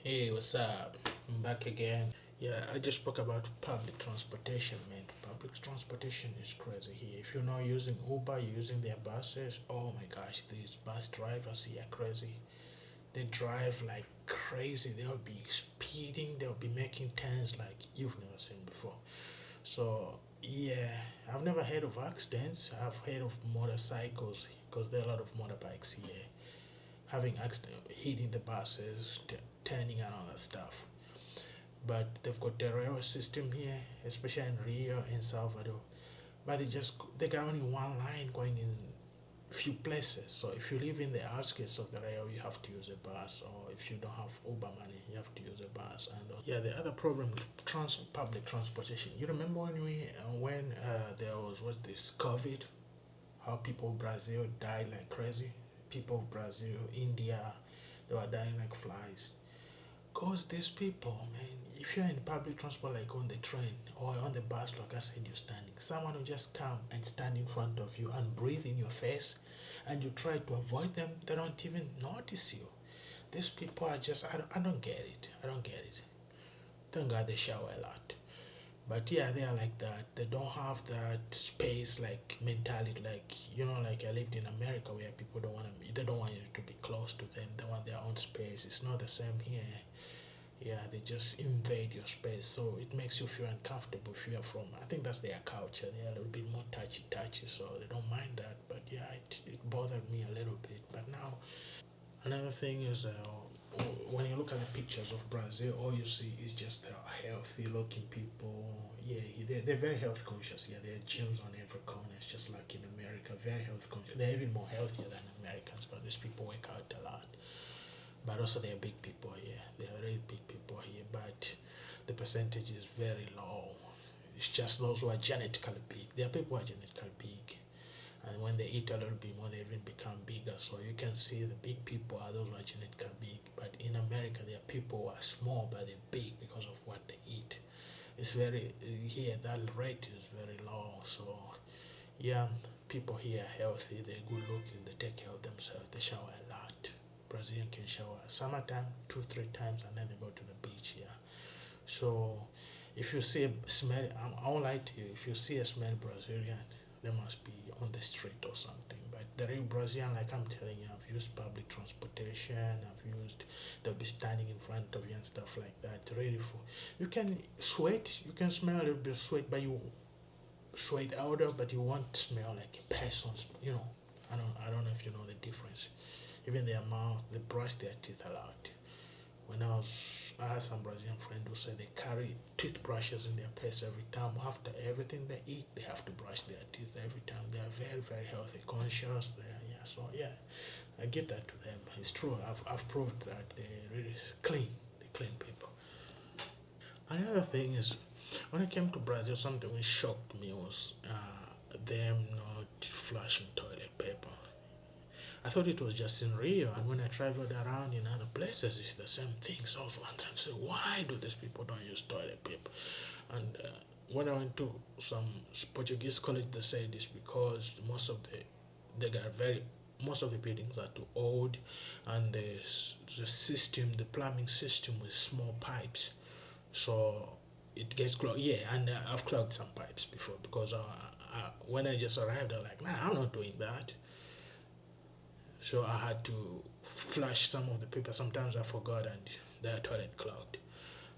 Hey, what's up? I'm back again. Yeah, I just spoke about public transportation, man. Public transportation is crazy here. If you're not using Uber, you're using their buses. Oh my gosh, these bus drivers here are crazy. They drive like crazy. They'll be speeding. They'll be making turns like you've never seen before. So yeah, I've never heard of accidents. I've heard of motorcycles because there are a lot of motorbikes here having accident, hitting the buses, turning and all that stuff. But they've got the railway system here, especially in Rio and Salvador. But they got only one line going in few places. So if you live in the outskirts of the rail, you have to use a bus, or if you don't have Uber money, you have to use a bus. And yeah, the other problem with public transportation. You remember when there was this COVID, how people of Brazil died like crazy. People of Brazil, India, they were dying like flies. Cause these people, man, if you're in public transport, like on the train or on the bus, like I said, you're standing, someone will just come and stand in front of you and breathe in your face, and you try to avoid them, they don't even notice you. These people are just, I don't get it. I don't get it. Thank God they shower a lot. But yeah, they are like that. They don't have that space like mentality. Like like I lived in America where people don't want to. They don't want you to be close to them. They want their own space. It's not the same here. Yeah, they just invade your space, so it makes you feel uncomfortable if you are from. I think that's their culture. They're a little bit more touchy, so they don't mind that. But yeah, it bothered me a little bit. But now another thing is when you look at the pictures of Brazil, all you see is just healthy looking people. Yeah, they're very health conscious. Yeah, there are gyms on every corner. It's just like in America, very health conscious. They're even more healthier than Americans, but these people work out a lot. But also they're big people here. They're really big people here, but the percentage is very low. It's just those who are genetically big. There are people who are genetically big, and when they eat a little bit more, they even become bigger. So you can see the big people are those who are genetically big. But in America, there are people who are small but they're big because of what they eat. It's very here that rate is very low. So yeah, people here are healthy. They're good looking. They take care of themselves. They shower a lot. Brazilian can shower summertime 2 3 times and then they go to the beach here. So if you see a smelly, I won't lie to you. If you see a smelly Brazilian, they must be on the street or something. But the real Brazilian, like I'm telling you, I've used public transportation. They'll be standing in front of you and stuff like that. Really for you can sweat, you can smell a little bit of sweat, but you sweat odor, but you won't smell like a person's. I don't know if you know the difference. Even their mouth, they brush their teeth a lot. I had some Brazilian friend who said they carry toothbrushes in their purse every time. After everything they eat, they have to brush their teeth every time. They are very, very healthy, conscious. Yeah, so yeah, I give that to them. It's true. I've proved that they're really clean. They clean people. Another thing is, when I came to Brazil, something which shocked me was them not flushing toilet paper. I thought it was just in Rio, and when I traveled around in other places, it's the same thing. So I was wondering, say, why do these people don't use toilet paper? And when I went to some Portuguese college, they said this because they got very most of the buildings are too old, and the system, the plumbing system, with small pipes, so it gets clogged. Yeah, and I've clogged some pipes before because when I just arrived, I was like, nah, I'm not doing that. So I had to flush some of the paper. Sometimes I forgot and the toilet clogged.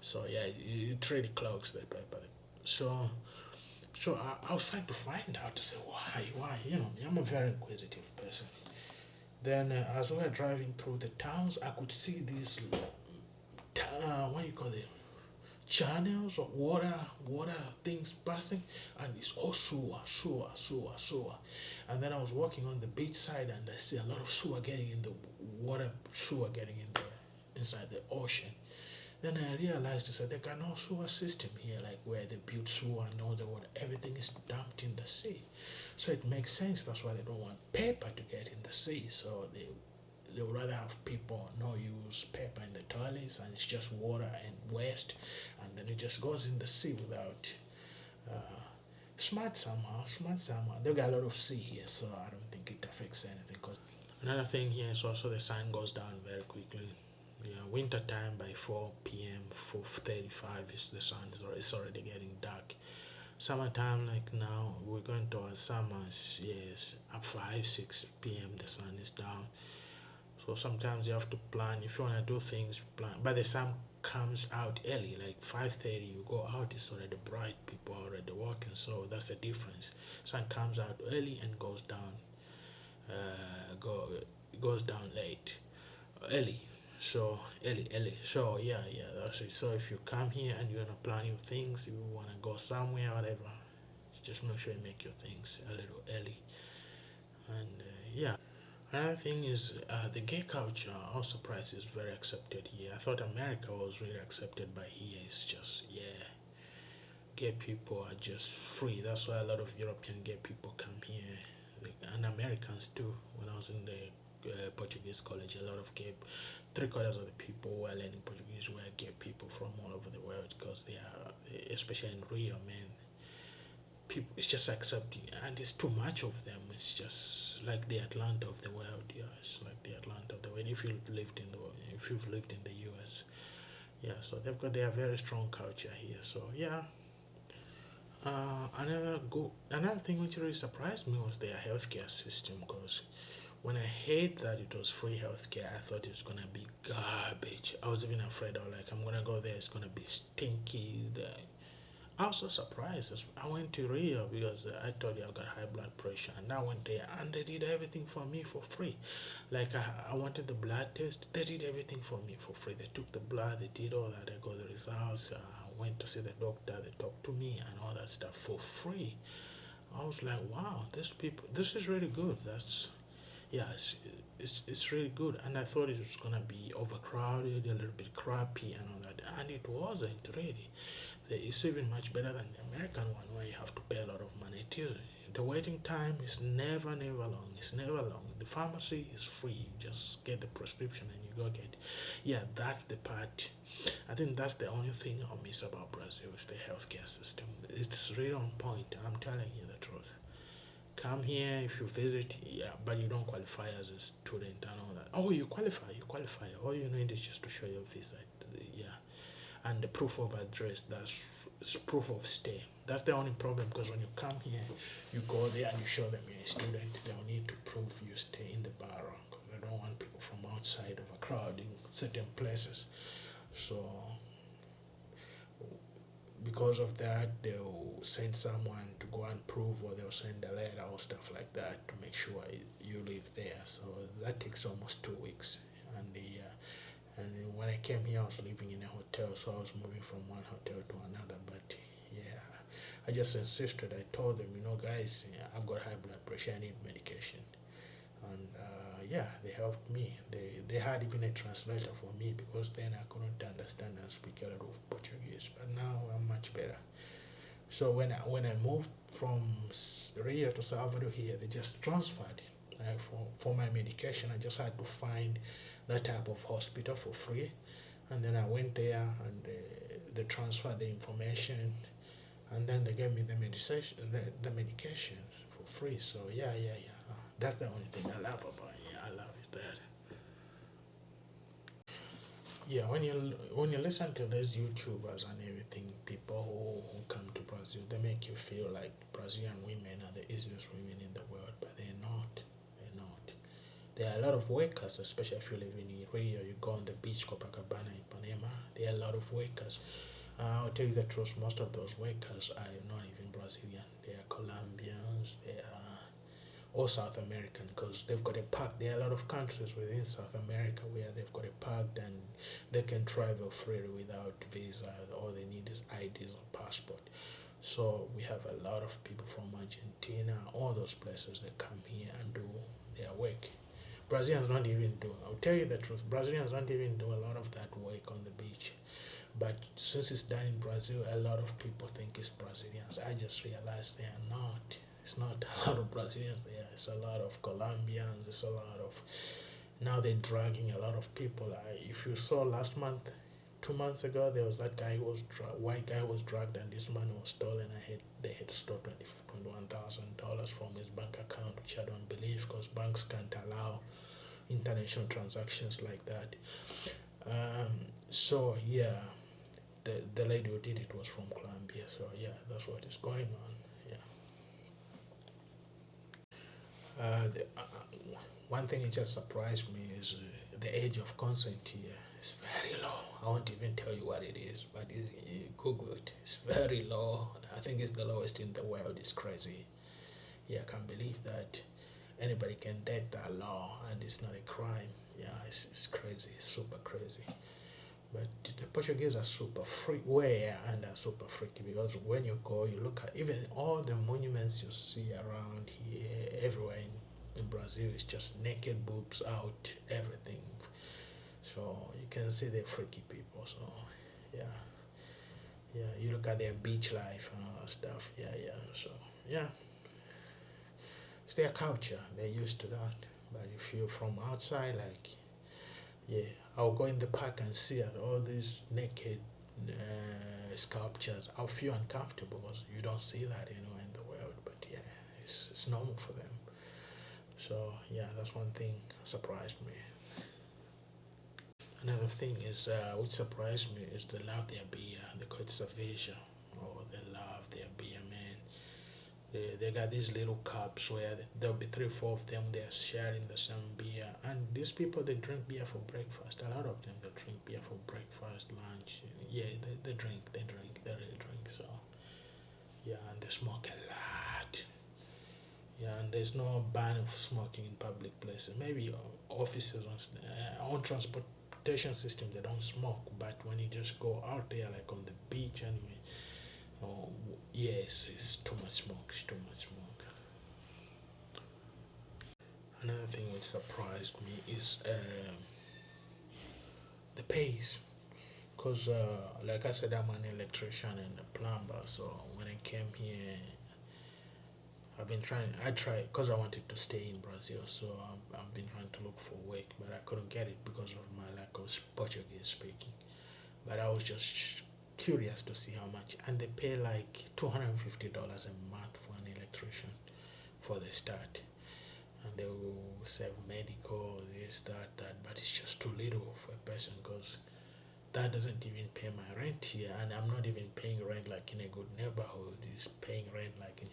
So yeah, it really clogs the paper. So I was trying to find out to say why. I'm a very inquisitive person. Then as we were driving through the towns, I could see these what do you call it, channels of water things passing, and it's all sewer. And then I was walking on the beach side, and I see a lot of sewer getting in the water, sewer getting in the inside the ocean. Then I realized they got no sewer system here, like where they build sewer and all the water, everything is dumped in the sea. So it makes sense. That's why they don't want paper to get in the sea. So they would rather have people not use paper in the toilets, and it's just water and waste, and then it just goes in the sea without. Uh, smart somehow. They got a lot of sea here, so I don't think it affects anything. Cause another thing here is also the sun goes down very quickly. Yeah, winter time by 4 p.m., 4:35 is the sun is it's already getting dark. Summertime like now we're going towards summers. Yes, at 5 6 p.m. the sun is down. So sometimes you have to plan if you wanna do things. Plan, but the sun comes out early, like 5:30. You go out, it's already bright. People are already walking. So that's the difference. Sun comes out early and goes down. Go it goes down late, early. So early. So yeah, that's it. So if you come here and you're not planning things, you wanna go somewhere, whatever, just make sure you make your things a little early. And yeah. Another thing is the gay culture. I'm surprised is very accepted here. I thought America was really accepted, but here it's just yeah, gay people are just free. That's why a lot of European gay people come here, and Americans too. When I was in the Portuguese college, a lot of gay, 3 quarters of the people who were learning Portuguese were gay people from all over the world because they are, especially in Rio, man, people it's just accepting and it's too much of them. It's just like the Atlanta of the world. Yeah, it's like the Atlanta of the world. If you've lived in the US, yeah, so they've got their very strong culture here. So yeah. Another thing which really surprised me was their healthcare system because when I heard that it was free healthcare, I thought it's gonna be garbage. I was even afraid. I was like, I'm gonna go there. It's gonna be stinky. I was so surprised. I went to Rio because I told you I got high blood pressure, and I went there and they did everything for me for free. Like I wanted the blood test, they did everything for me for free. They took the blood, they did all that. I got the results. I went to see the doctor. They talked to me and all that stuff for free. I was like, wow, this is really good. That's yeah, it's really good. And I thought it was gonna be overcrowded, a little bit crappy, and all that, and it wasn't really. It's even much better than the American one where you have to pay a lot of money. It is, the waiting time is never long. It's never long. The pharmacy is free. You just get the prescription and you go get it. Yeah, that's the part. I think that's the only thing I miss about Brazil is the healthcare system. It's really on point. I'm telling you the truth. Come here if you visit, yeah, but you don't qualify as a student and all that. Oh, you qualify. All you need is just to show your visa. Yeah, and the proof of address, that's proof of stay. That's the only problem because when you come here you go there and you show them you're a student, they'll need to prove you stay in the borough because they don't want people from outside overcrowding certain places. So because of that they'll send someone to go and prove, or they'll send a letter or stuff like that to make sure you live there. So that takes almost 2 weeks. And when I came here, I was living in a hotel, so I was moving from one hotel to another. But yeah, I just insisted. I told them, guys, yeah, I've got high blood pressure. I need medication. And yeah, they helped me. They had even a translator for me because then I couldn't understand and speak a lot of Portuguese. But now I'm much better. So when I moved from Rio to Salvador here, they just transferred. For my medication, I just had to find that type of hospital for free, and then I went there and they transferred the information, and then they gave me the medication for free. So yeah. That's the only thing I love about it. I love it that. Yeah, when you listen to these YouTubers and everything, people who come to Brazil, they make you feel like Brazilian women are the easiest women in the world, but they're not. They're not. There are a lot of workers, especially if you live in Rio. You go on the beach, Copacabana, Ipanema. There are a lot of workers. I'll tell you the truth. Most of those workers are not even Brazilian. They are Colombians. They are or South American because they've got a park. There are a lot of countries within South America where they've got a park and they can travel freely without visa. All they need is IDs or passport. So we have a lot of people from Argentina, all those places that come here and do their work. Brazilians don't even do. I'll tell you the truth. Brazilians don't even do a lot of that work on the beach. But since it's done in Brazil, a lot of people think it's Brazilians. I just realized they are not. It's not a lot of Brazilians there. It's a lot of Colombians. It's a lot of. Now they're dragging a lot of people. If you saw last month, 2 months ago, there was that guy who was white guy who was dragged, and this man was stolen. They had stolen $21,000 from his bank account, which I don't believe because banks can't allow international transactions like that. Um, so yeah, the lady who did it was from Colombia. So yeah, that's what is going on. Yeah. One thing that just surprised me is the age of consent here is very low. I won't even tell you what it is, but Google it. It's very low. I think it's the lowest in the world. It's crazy. Yeah, I can't believe that anybody can date that law and it's not a crime. Yeah, it's crazy. It's super crazy. But the Portuguese are super free, way and are super freaky because when you go, you look at even all the monuments you see around here, everywhere in Brazil, is just naked boobs out, everything. So you can see they're freaky people. So yeah, yeah. You look at their beach life and all that stuff. Yeah, yeah. So yeah, it's their culture. They're used to that. But if you're from outside, like yeah, I'll go in the park and see all these naked sculptures. I'll feel uncomfortable because you don't see that anywhere in the world. But yeah, it's normal for them. So yeah, that's one thing surprised me. Another thing is which surprised me is the love their beer, the conservation. Oh, they love their beer, man. They got these little cups where there'll be three, four of them. They're sharing the same beer, and these people they drink beer for breakfast. A lot of them they drink beer for breakfast, lunch. Yeah, they really drink. So yeah, and they smoke a lot. Yeah, and there's no ban of smoking in public places. Maybe offices on transportation system they don't smoke, but when you just go out there like on the beach anyway, oh, yes, it's too much smoke. It's too much smoke. Another thing which surprised me is the pace. Because, like I said, I'm an electrician and a plumber. So when I came here, I tried, because I wanted to stay in Brazil. So I've been trying to look for work, but I couldn't get it because of my lack of Portuguese speaking. But I was just curious to see how much. And they pay like $250 a month for an electrician for the start. And they will save medical, this, that, but it's just too little for a person because that doesn't even pay my rent here, and I'm not even paying rent like in a good neighborhood. It's paying rent like in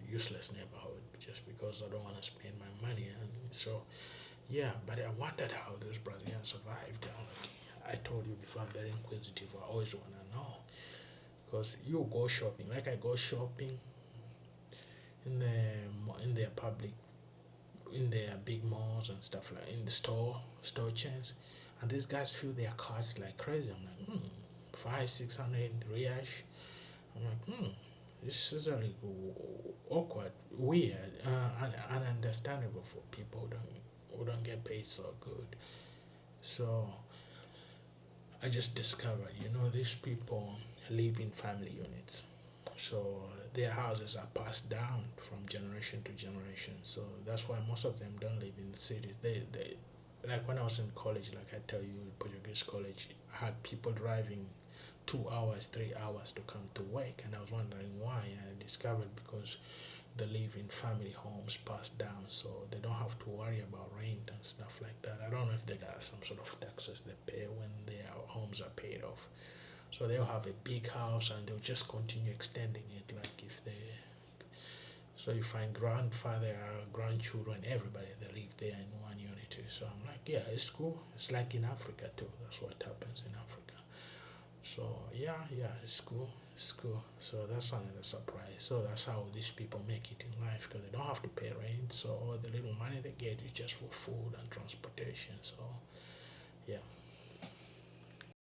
useless neighborhood just because I don't want to spend my money. And so, yeah, but I wondered how those Brazilians survived. I told you before, I'm very inquisitive. I always want to know because you go shopping, like I go shopping in their public in their big malls and stuff like in the store chains, and these guys fill their carts like crazy. I'm like, 500-600 reais. I'm like, this is really awkward, weird, ununderstandable for people who don't get paid so good. So I just discovered, these people live in family units. So their houses are passed down from generation to generation. So that's why most of them don't live in the cities. They like when I was in college, like I tell you, Portuguese college, I had people driving 2 hours, 3 hours to come to work, and I was wondering why. And I discovered because they live in family homes passed down, so they don't have to worry about rent and stuff like that. I don't know if they got some sort of taxes they pay when their homes are paid off. So they'll have a big house and they'll just continue extending it. Like if they, so you find grandfather, grandchildren, everybody they live there in one unity. So I'm like, yeah, it's cool. It's like in Africa too. That's what happens in Africa. So yeah, it's cool. It's cool. So that's another surprise. So that's how these people make it in life because they don't have to pay rent. So all the little money they get is just for food and